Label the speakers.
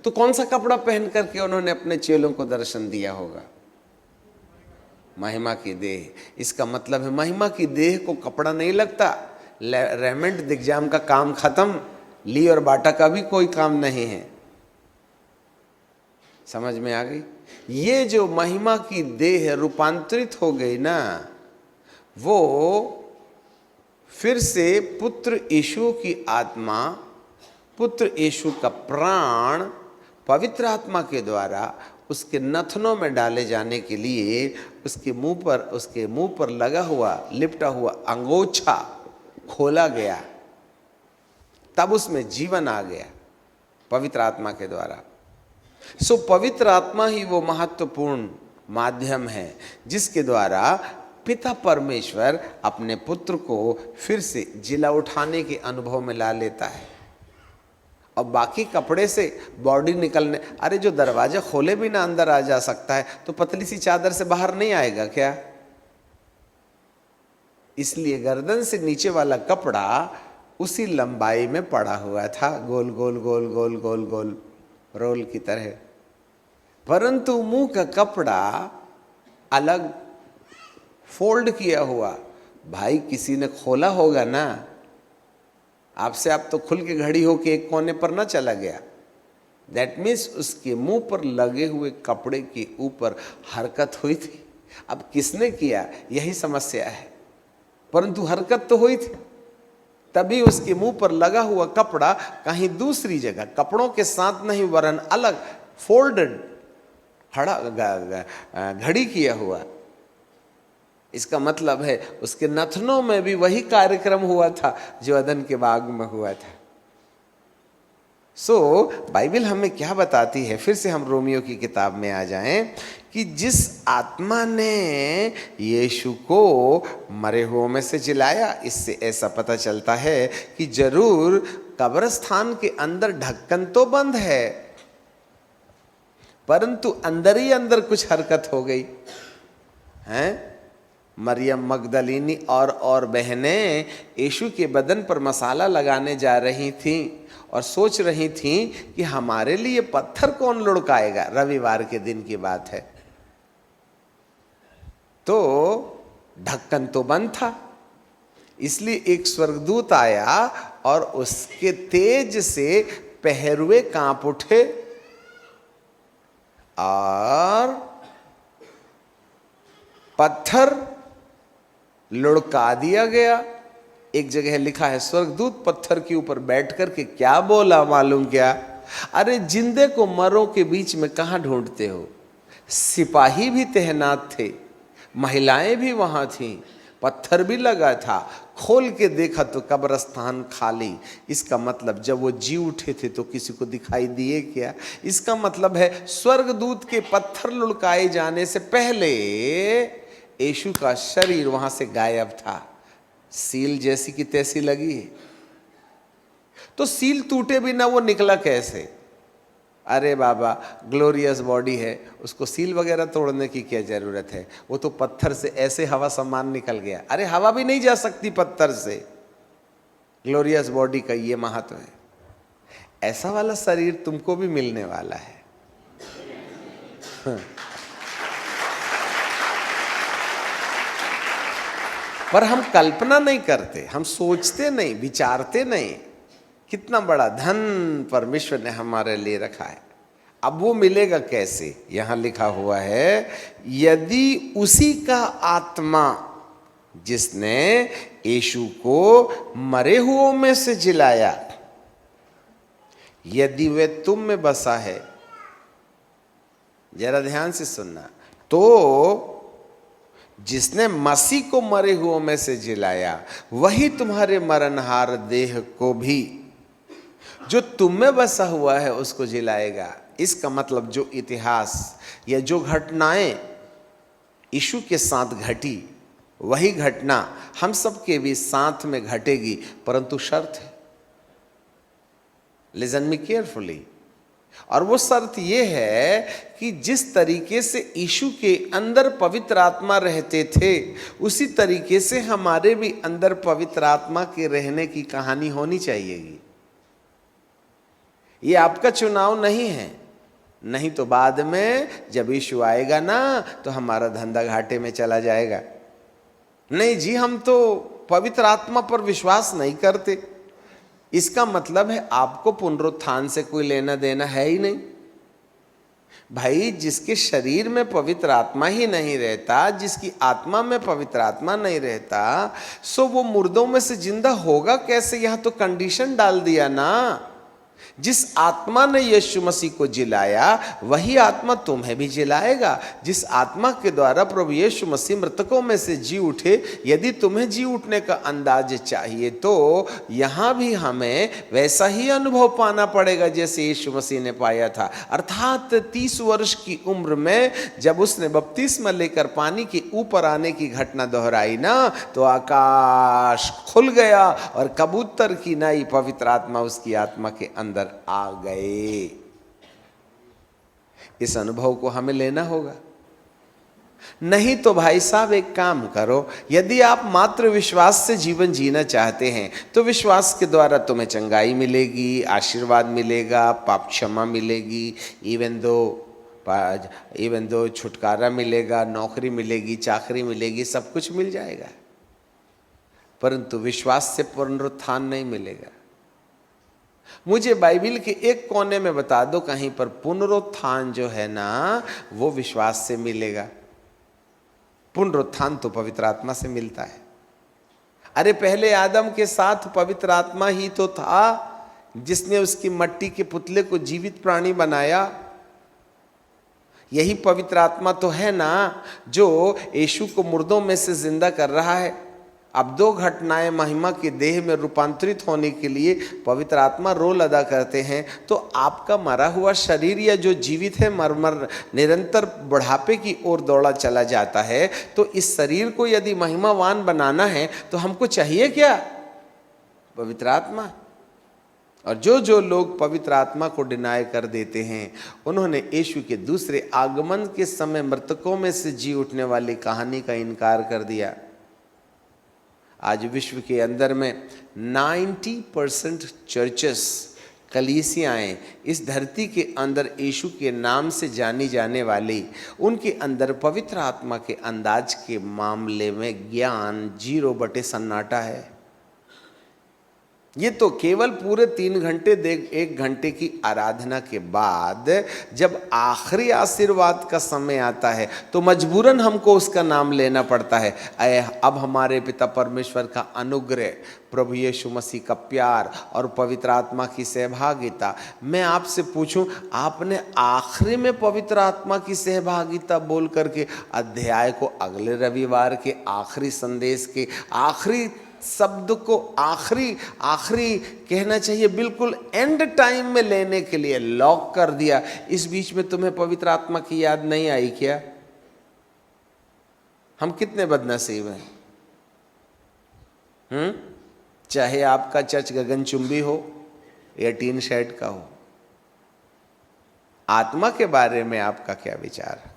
Speaker 1: तो कौन सा कपड़ा पहन करके उन्होंने अपने चेलों को दर्शन दिया होगा? महिमा की देह। इसका मतलब है महिमा की देह को कपड़ा नहीं लगता। रेमंड दिग्जाम का काम खत्म, ली और बाटा का भी कोई काम नहीं है। समझ में आ गई? ये जो महिमा की देह रूपांतरित हो गई ना, वो फिर से पुत्र यीशु की आत्मा, पुत्र यीशु का प्राण पवित्र आत्मा के द्वारा उसके नथनों में डाले जाने के लिए उसके मुंह पर लगा हुआ लिपटा हुआ अंगोछा खोला गया, तब उसमें जीवन आ गया पवित्र आत्मा के द्वारा। सो पवित्र आत्मा ही वो महत्वपूर्ण माध्यम है जिसके द्वारा पिता परमेश्वर अपने पुत्र को फिर से जिला उठाने के अनुभव में ला लेता है। और बाकी कपड़े से बॉडी निकलने, अरे जो दरवाजा खोले भी ना अंदर आ जा सकता है तो पतली सी चादर से बाहर नहीं आएगा क्या? इसलिए गर्दन से नीचे वाला कपड़ा उसी लंबाई में पड़ा हुआ था, गोल गोल गोल गोल गोल गोल रोल की तरह। परंतु मुंह का कपड़ा अलग फोल्ड किया हुआ। भाई किसी ने खोला होगा ना, आपसे आप तो खुल के घड़ी हो के एक कोने पर ना चला गया। दैट मीन्स उसके मुंह पर लगे हुए कपड़े के ऊपर हरकत हुई थी। अब किसने किया यही समस्या है, परंतु हरकत तो हुई थी। तभी उसके मुंह पर लगा हुआ कपड़ा कहीं दूसरी जगह कपड़ों के साथ नहीं वरन अलग फोल्डेड घड़ी किया हुआ। इसका मतलब है उसके नथनों में भी वही कार्यक्रम हुआ था जो अदन के बाग में हुआ था। सो बाइबल हमें क्या बताती है? फिर से हम रोमियो की किताब में आ जाएं कि जिस आत्मा ने यीशु को मरे हुओं में से जिलाया, इससे ऐसा पता चलता है कि जरूर कब्रिस्तान के अंदर ढक्कन तो बंद है, परंतु अंदर ही अंदर कुछ हरकत हो गई हैं। मरियम मगदलिनी और बहनें यीशु के बदन पर मसाला लगाने जा रही थीं और सोच रही थीं कि हमारे लिए पत्थर कौन लुढ़काएगा। रविवार के दिन की बात है। तो ढक्कन तो बंद था, इसलिए एक स्वर्गदूत आया और उसके तेज से पहरुए कांप उठे और पत्थर लुढ़का दिया गया। एक जगह लिखा है स्वर्गदूत पत्थर के ऊपर बैठ करके क्या बोला मालूम क्या? अरे जिंदे को मरों के बीच में कहां ढूंढते हो? सिपाही भी तैनात थे, महिलाएं भी वहां थीं, पत्थर भी लगा था। खोल के देखा तो कब्रिस्तान खाली। इसका मतलब जब वो जी उठे थे तो किसी को दिखाई दिए क्या? इसका मतलब है स्वर्गदूत के पत्थर लुढ़काए जाने से पहले यीशु का शरीर वहां से गायब था। सील जैसी की तैसी लगी। तो सील टूटे बिना वो निकला कैसे? अरे बाबा ग्लोरियस बॉडी है, उसको सील वगैरह तोड़ने की क्या जरूरत है? वो तो पत्थर से ऐसे हवा समान निकल गया। अरे हवा भी नहीं जा सकती पत्थर से। ग्लोरियस बॉडी का ये महत्व है। ऐसा वाला शरीर तुमको भी मिलने वाला है। पर हम कल्पना नहीं करते, हम सोचते नहीं, विचारते नहीं कितना बड़ा धन परमेश्वर ने हमारे लिए रखा है। अब वो मिलेगा कैसे? यहां लिखा हुआ है यदि उसी का आत्मा जिसने यीशु को मरे हुओं में से जिलाया, यदि वे तुम में बसा है, जरा ध्यान से सुनना, तो जिसने मसीह को मरे हुओं में से जिलाया वही तुम्हारे मरणहार देह को भी जो तुम में बसा हुआ है उसको जिलाएगा। इसका मतलब जो इतिहास या जो घटनाएं यीशु के साथ घटी वही घटना हम सब के भी साथ में घटेगी, परंतु शर्त है। Listen me carefully. और वो शर्त ये है कि जिस तरीके से यीशु के अंदर पवित्र आत्मा रहते थे उसी तरीके से हमारे भी अंदर पवित्र आत्मा के रहने की कहानी होनी चाहिएगी। ये आपका चुनाव नहीं है। नहीं तो बाद में जब यीशु आएगा ना तो हमारा धंधा घाटे में चला जाएगा। नहीं जी, हम तो पवित्र आत्मा पर विश्वास नहीं करते। इसका मतलब है आपको पुनरुत्थान से कोई लेना देना है ही नहीं। भाई, जिसके शरीर में पवित्र आत्मा ही नहीं रहता, जिसकी आत्मा में पवित्र आत्मा नहीं रहता, सो वो मुर्दों में से जिंदा होगा कैसे? यहां तो कंडीशन डाल दिया ना। जिस आत्मा ने यीशु मसीह को जिलाया वही आत्मा तुम्हें भी जिलाएगा। जिस आत्मा के द्वारा प्रभु यीशु मसीह मृतकों में से जी उठे, यदि तुम्हें जी उठने का अंदाज चाहिए तो यहां भी हमें वैसा ही अनुभव पाना पड़ेगा जैसे यीशु मसीह ने पाया था। अर्थात 30 वर्ष की उम्र में जब उसने बपतिस्मा लेकर पानी के ऊपर आने की घटना दोहराई ना, तो आकाश खुल गया और कबूतर की नाई पवित्र आत्मा उसकी आत्मा के अंदर आ गए। इस अनुभव को हमें लेना होगा। नहीं तो भाई साहब एक काम करो, यदि आप मात्र विश्वास से जीवन जीना चाहते हैं तो विश्वास के द्वारा तुम्हें चंगाई मिलेगी, आशीर्वाद मिलेगा, पाप क्षमा मिलेगी, इवन दो छुटकारा मिलेगा, नौकरी मिलेगी, चाकरी मिलेगी, सब कुछ मिल जाएगा। परंतु विश्वास से पुनरुत्थान नहीं मिलेगा। मुझे बाइबिल के एक कोने में बता दो कहीं पर पुनरुत्थान जो है ना वो विश्वास से मिलेगा। पुनरुत्थान तो पवित्र आत्मा से मिलता है। अरे पहले आदम के साथ पवित्र आत्मा ही तो था जिसने उसकी मट्टी के पुतले को जीवित प्राणी बनाया। यही पवित्र आत्मा तो है ना जो यीशु को मुर्दों में से जिंदा कर रहा है। अब दो घटनाएं महिमा के देह में रूपांतरित होने के लिए पवित्र आत्मा रोल अदा करते हैं। तो आपका मरा हुआ शरीर या जो जीवित है मरमर निरंतर बुढ़ापे की ओर दौड़ा चला जाता है। तो इस शरीर को यदि महिमावान बनाना है तो हमको चाहिए क्या? पवित्र आत्मा। और जो लोग पवित्र आत्मा को डिनाय कर देते हैं उन्होंने यीशु के दूसरे आगमन के समय मृतकों में से जी उठने वाली कहानी का इनकार कर दिया। आज विश्व के अंदर में 90% चर्चेस, कलीसियाएँ इस धरती के अंदर यीशु के नाम से जानी जाने वाली, उनके अंदर पवित्र आत्मा के अंदाज के मामले में ज्ञान 0 सन्नाटा है। ये तो केवल पूरे 3 घंटे 1 घंटे की आराधना के बाद जब आखिरी आशीर्वाद का समय आता है तो मजबूरन हमको उसका नाम लेना पड़ता है। अब हमारे पिता परमेश्वर का अनुग्रह, प्रभु यीशु मसीह का प्यार और पवित्र आत्मा की सहभागिता। मैं आपसे पूछूं, आपने आखिरी में पवित्र आत्मा की सहभागिता बोल करके अध्याय को अगले रविवार के आखिरी संदेश के आखिरी शब्द को आखिरी कहना चाहिए बिल्कुल एंड टाइम में लेने के लिए लॉक कर दिया। इस बीच में तुम्हें पवित्र आत्मा की याद नहीं आई क्या? हम कितने बदनसीब हैं। चाहे आपका चर्च गगनचुंबी हो या टीन शेड का हो, आत्मा के बारे में आपका क्या विचार है?